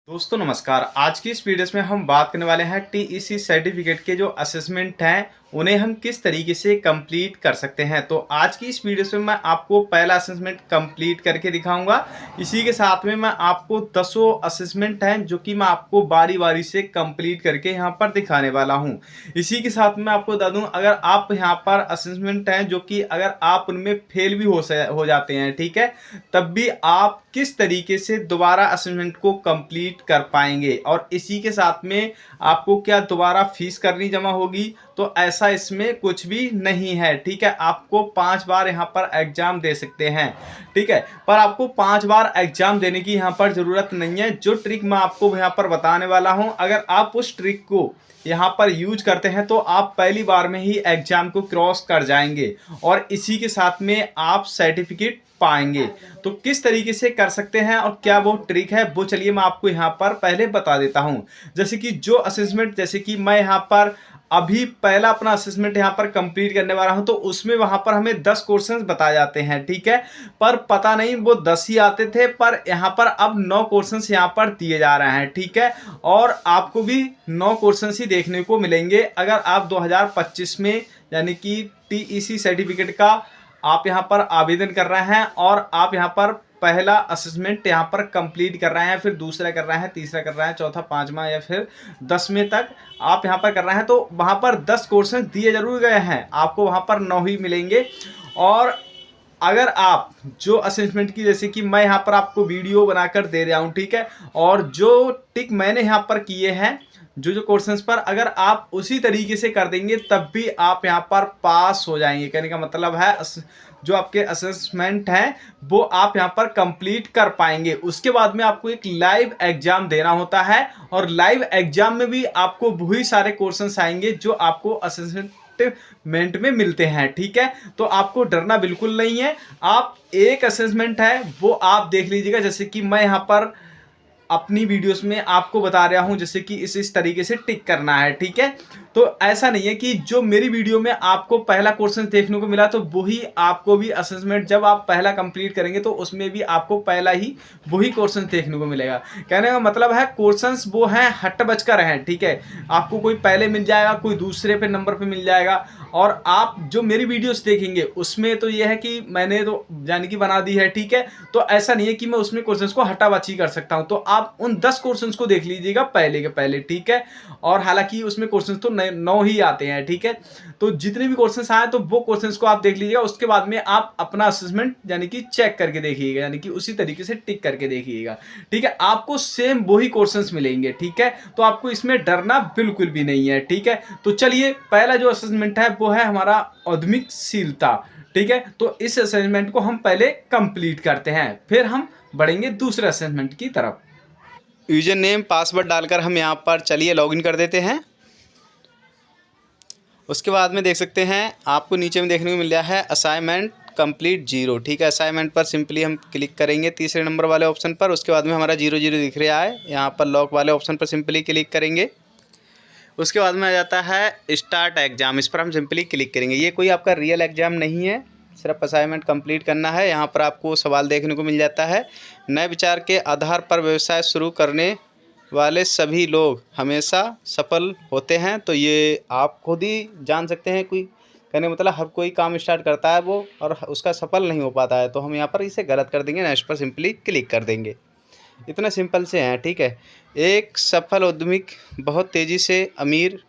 दोस्तों नमस्कार। आज की इस वीडियो में हम बात करने वाले हैं टीईसी सर्टिफिकेट के जो असेसमेंट हैं उन्हें हम किस तरीके से कंप्लीट कर सकते हैं। तो आज की इस वीडियो में मैं आपको पहला असेसमेंट कंप्लीट करके दिखाऊंगा। इसी के साथ में मैं आपको 10 असेसमेंट हैं जो कि मैं आपको बारी बारी से कंप्लीट करके यहाँ पर दिखाने वाला हूँ। इसी के साथ में आपको बता दूँ, अगर आप यहाँ पर असेसमेंट हैं जो कि अगर आप उनमें फेल भी हो जाते हैं, ठीक है, तब भी आप किस तरीके से दोबारा असेसमेंट को कंप्लीट कर पाएंगे और इसी के साथ में आपको क्या दोबारा फीस करनी जमा होगी, तो ऐसा इसमें कुछ भी नहीं है। ठीक है, आपको 5 बार यहाँ पर एग्जाम दे सकते हैं। ठीक है, पर आपको 5 बार एग्जाम देने की यहाँ पर जरूरत नहीं है। जो ट्रिक मैं आपको यहाँ पर बताने वाला हूँ, अगर आप उस ट्रिक को यहाँ पर यूज करते हैं तो आप पहली बार में ही एग्जाम को क्रॉस कर जाएंगे और इसी के साथ में आप सर्टिफिकेट पाएंगे। तो किस तरीके से कर सकते हैं और क्या वो ट्रिक है, वो चलिए मैं आपको यहाँ पर पहले बता देता हूँ। जैसे कि जो असेसमेंट, जैसे कि मैं यहाँ पर अभी पहला अपना असेसमेंट यहाँ पर कंप्लीट करने वाला हूँ, तो उसमें वहां पर हमें 10 क्वेश्चंस बताए जाते हैं। ठीक है, पर पता नहीं वो 10 ही आते थे, पर यहाँ पर अब 9 क्वेश्चंस यहाँ पर दिए जा रहे हैं। ठीक है, और आपको भी 9 क्वेश्चंस ही देखने को मिलेंगे अगर आप 2025 में यानी कि टीईसी सर्टिफिकेट का आप यहाँ पर आवेदन कर रहे हैं और आप यहाँ पर पहला असेसमेंट यहाँ पर कंप्लीट कर रहे हैं, फिर दूसरा कर रहे हैं, तीसरा कर रहे हैं, चौथा, पांचवा या फिर 10वें तक आप यहाँ पर कर रहे हैं, तो वहाँ पर 10 क्वेश्चन दिए जरूर गए हैं, आपको वहाँ पर 9 ही मिलेंगे। और अगर आप जो असेसमेंट की, जैसे कि मैं यहाँ पर आपको वीडियो बनाकर दे रहा हूँ, ठीक है, और जो टिक मैंने यहाँ पर किए हैं जो जो क्वेश्चंस पर, अगर आप उसी तरीके से कर देंगे तब भी आप यहाँ पर पास हो जाएंगे। कहने का मतलब है जो आपके असेसमेंट हैं वो आप यहाँ पर कंप्लीट कर पाएंगे। उसके बाद में आपको एक लाइव एग्जाम देना होता है और लाइव एग्जाम में भी आपको वही सारे क्वेश्चंस आएंगे जो आपको असेसमेंट में मिलते हैं। ठीक है, तो आपको डरना बिल्कुल नहीं है। आप एक असेसमेंट है वो आप देख लीजिएगा, जैसे कि मैं यहाँ पर अपनी वीडियोस में आपको बता रहा हूं, जैसे कि इस तरीके से टिक करना है। ठीक है, तो ऐसा नहीं है कि जो मेरी वीडियो में आपको पहला क्वेश्चन देखने को मिला तो वही आपको भी असेसमेंट जब आप पहला कंप्लीट करेंगे तो उसमें भी आपको पहला ही वही क्वेश्चन देखने को मिलेगा। कहने का मतलब है क्वेश्चंस वो हैं हट बचकर हैं। ठीक है, आपको कोई पहले मिल जाएगा, कोई दूसरे पे नंबर पे मिल जाएगा, और आप जो मेरी वीडियोस देखेंगे उसमें तो ये है कि मैंने तो यानी कि बना दी है। ठीक है, तो ऐसा नहीं है कि मैं उसमें क्वेश्चंस को हटाबाची कर सकता हूं, तो आप उन 10 क्वेश्चंस को देख लीजिएगा पहले के पहले। ठीक है, और हालांकि उसमें क्वेश्चंस तो 9 ही आते हैं। ठीक है, तो जितने भी क्वेश्चंस आए तो वो क्वेश्चंस को आप देख लीजिएगा, उसके बाद में आप अपना असेसमेंट यानी कि चेक करके देखिएगा, यानी कि उसी तरीके से टिक करके देखिएगा। ठीक है, आपको सेम वही क्वेश्चंस मिलेंगे। ठीक है, तो आपको इसमें डरना बिल्कुल भी नहीं है। ठीक है, तो चलिए पहला जो असेसमेंट है वो है हमारा उद्यमशीलता। ठीक है, तो इस असेसमेंट को हम पहले कंप्लीट करते हैं, फिर हम बढ़ेंगे दूसरे असेसमेंट की तरफ। यूजर नेम पासवर्ड डालकर हम यहाँ पर चलिए लॉगिन कर देते हैं। उसके बाद में देख सकते हैं आपको नीचे में देखने को मिल रहा है असाइनमेंट कंप्लीट 0। ठीक है, असाइनमेंट पर सिंपली हम क्लिक करेंगे तीसरे नंबर वाले ऑप्शन पर। उसके बाद में हमारा 0 दिख रहा है, यहाँ पर लॉक वाले ऑप्शन पर सिंपली क्लिक करेंगे। उसके बाद में आ जाता है स्टार्ट एग्जाम, इस पर हम सिंपली क्लिक करेंगे। ये कोई आपका रियल एग्जाम नहीं है, सिर्फ असाइनमेंट कंप्लीट करना है। यहाँ पर आपको सवाल देखने को मिल जाता है, नए विचार के आधार पर व्यवसाय शुरू करने वाले सभी लोग हमेशा सफल होते हैं। तो ये आप खुद ही जान सकते हैं, कोई कहने का मतलब हर कोई काम स्टार्ट करता है वो और उसका सफल नहीं हो पाता है, तो हम यहाँ पर इसे गलत कर देंगे, नेक्स्ट पर सिंपली क्लिक कर देंगे। इतना सिंपल से हैं। ठीक है, एक सफल उद्यमी बहुत तेज़ी से अमीर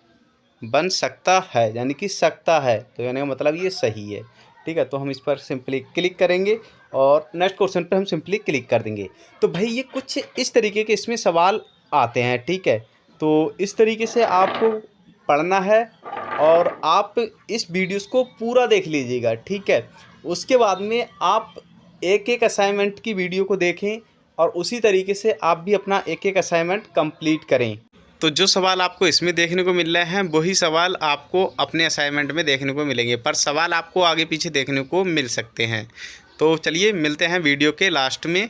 बन सकता है, यानी कि सकता है, तो यानी का मतलब ये सही है। ठीक है, तो हम इस पर सिंपली क्लिक करेंगे और नेक्स्ट क्वेश्चन पर हम सिंपली क्लिक कर देंगे। तो भाई ये कुछ इस तरीके के इसमें सवाल आते हैं। ठीक है, तो इस तरीके से आपको पढ़ना है और आप इस वीडियोस को पूरा देख लीजिएगा। ठीक है, उसके बाद में आप एक एक असाइनमेंट की वीडियो को देखें और उसी तरीके से आप भी अपना एक एक असाइनमेंट कंप्लीट करें। तो जो सवाल आपको इसमें देखने को मिल रहे हैं वही सवाल आपको अपने असाइनमेंट में देखने को मिलेंगे, पर सवाल आपको आगे पीछे देखने को मिल सकते हैं। तो चलिए मिलते हैं वीडियो के लास्ट में।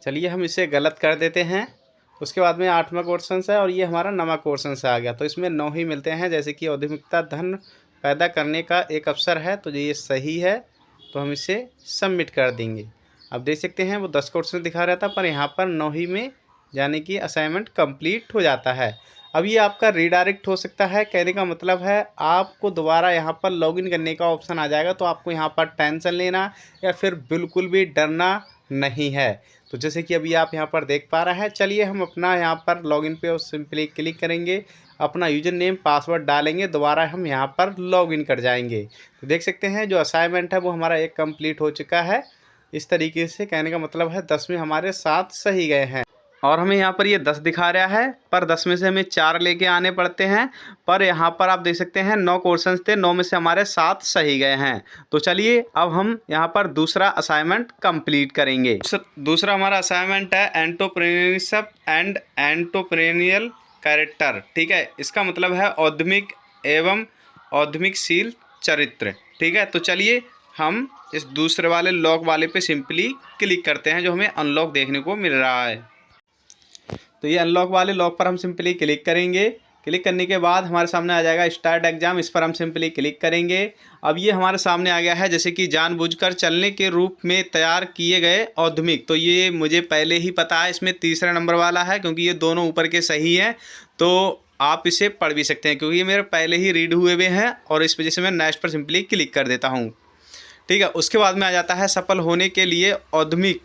चलिए हम इसे गलत कर देते हैं। उसके बाद में 8वां क्वेश्चन है और ये हमारा 9वां क्वेश्चन से आ गया। तो इसमें 9 ही मिलते हैं, जैसे कि औद्योगिकता धन पैदा करने का एक अवसर है, तो ये सही है। तो हम इसे सबमिट कर देंगे। अब देख सकते हैं वो 10 क्वेश्चन दिखा रहा था, पर यहाँ पर 9 ही में यानी कि असाइनमेंट कंप्लीट हो जाता है। अब ये आपका रीडायरेक्ट हो सकता है, कहने का मतलब है आपको दोबारा यहाँ पर लॉगिन करने का ऑप्शन आ जाएगा। तो आपको यहाँ पर टेंशन लेना या फिर बिल्कुल भी डरना नहीं है। तो जैसे कि अभी आप यहाँ पर देख पा रहे हैं, चलिए हम अपना यहाँ पर लॉगिन पे सिंपली क्लिक करेंगे, अपना यूजर नेम पासवर्ड डालेंगे, दोबारा हम यहाँ पर लॉगिन कर जाएंगे। तो देख सकते हैं जो असाइनमेंट है वो हमारा एक कंप्लीट हो चुका है। इस तरीके से कहने का मतलब है 10 में हमारे 7 सही गए हैं। और हमें यहाँ पर ये 10 दिखा रहा है, पर 10 में से हमें 4 लेके आने पड़ते हैं। पर यहाँ पर आप देख सकते हैं 9 क्वेश्चंस थे, 9 में से हमारे 7 सही गए हैं। तो चलिए अब हम यहाँ पर दूसरा असाइनमेंट कंप्लीट करेंगे। दूसरा हमारा असाइनमेंट है एंटरप्रेन्योरशिप एंड एंटरप्रेन्योरियल कैरेक्टर। ठीक है, इसका मतलब है औद्यमिक एवं औद्यमिकशील चरित्र। ठीक है, तो चलिए हम इस दूसरे वाले लॉक वाले पे सिंपली क्लिक करते हैं, जो हमें अनलॉक देखने को मिल रहा है। तो ये अनलॉक वाले लॉक पर हम सिंपली क्लिक करेंगे। क्लिक करने के बाद हमारे सामने आ जाएगा स्टार्ट एग्जाम, इस पर हम सिंपली क्लिक करेंगे। अब ये हमारे सामने आ गया है जैसे कि जानबूझकर चलने के रूप में तैयार किए गए औद्यमिक। तो ये मुझे पहले ही पता है, इसमें तीसरा नंबर वाला है, क्योंकि ये दोनों ऊपर के सही हैं। तो आप इसे पढ़ भी सकते हैं, क्योंकि ये मेरे पहले ही रीड हुए हुए हैं, और इस वजह से मैं नेक्स्ट पर सिंपली क्लिक कर देता हूँ। ठीक है, उसके बाद में आ जाता है सफल होने के लिए औद्यमिक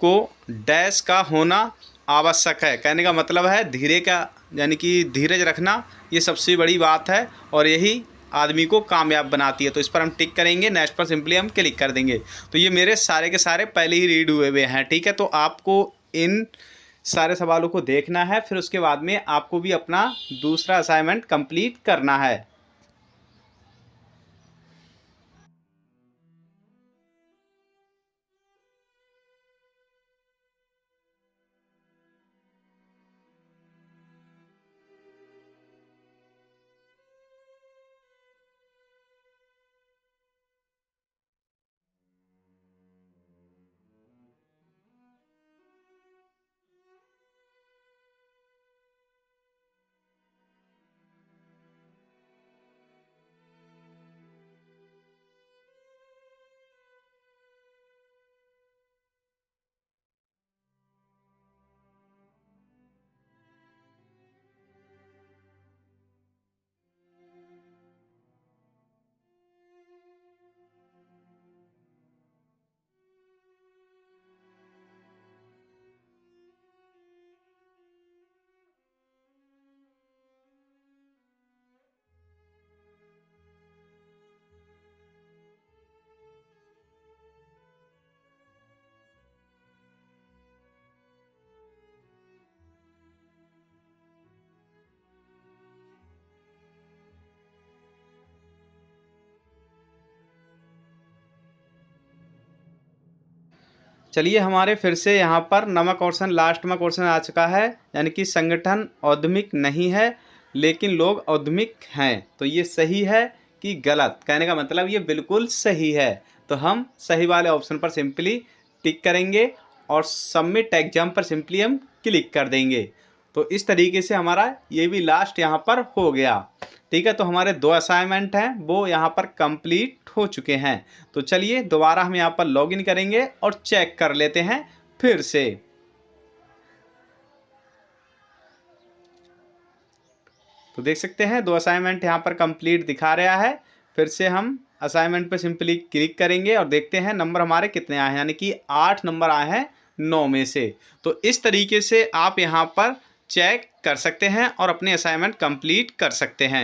को डैश का होना आवश्यक है। कहने का मतलब है धीरे का यानी कि धीरज रखना ये सबसे बड़ी बात है, और यही आदमी को कामयाब बनाती है। तो इस पर हम टिक करेंगे, नेक्स्ट पर सिंपली हम क्लिक कर देंगे। तो ये मेरे सारे के सारे पहले ही रीड हुए हुए हैं। ठीक है, तो आपको इन सारे सवालों को देखना है, फिर उसके बाद में आपको भी अपना दूसरा असाइनमेंट कंप्लीट करना है। चलिए हमारे फिर से यहाँ पर 9वां क्वेश्चन लास्ट में क्वेश्चन आ चुका है, यानी कि संगठन औद्यमिक नहीं है लेकिन लोग औद्यमिक हैं। तो ये सही है कि गलत? कहने का मतलब ये बिल्कुल सही है। तो हम सही वाले ऑप्शन पर सिंपली टिक करेंगे और सबमिट एग्जाम पर सिंपली हम क्लिक कर देंगे। तो इस तरीके से हमारा ये भी लास्ट यहाँ पर हो गया। ठीक है, तो हमारे 2 असाइनमेंट हैं वो यहाँ पर कंप्लीट हो चुके हैं। तो चलिए दोबारा हम यहाँ पर लॉगिन करेंगे और चेक कर लेते हैं फिर से। तो देख सकते हैं 2 असाइनमेंट यहाँ पर कंप्लीट दिखा रहा है। फिर से हम असाइनमेंट पर सिंपली क्लिक करेंगे और देखते हैं नंबर हमारे कितने आए हैं, यानी कि 8 नंबर आए हैं 9 में से। तो इस तरीके से आप यहाँ पर चेक कर सकते हैं और अपने असाइनमेंट कंप्लीट कर सकते हैं।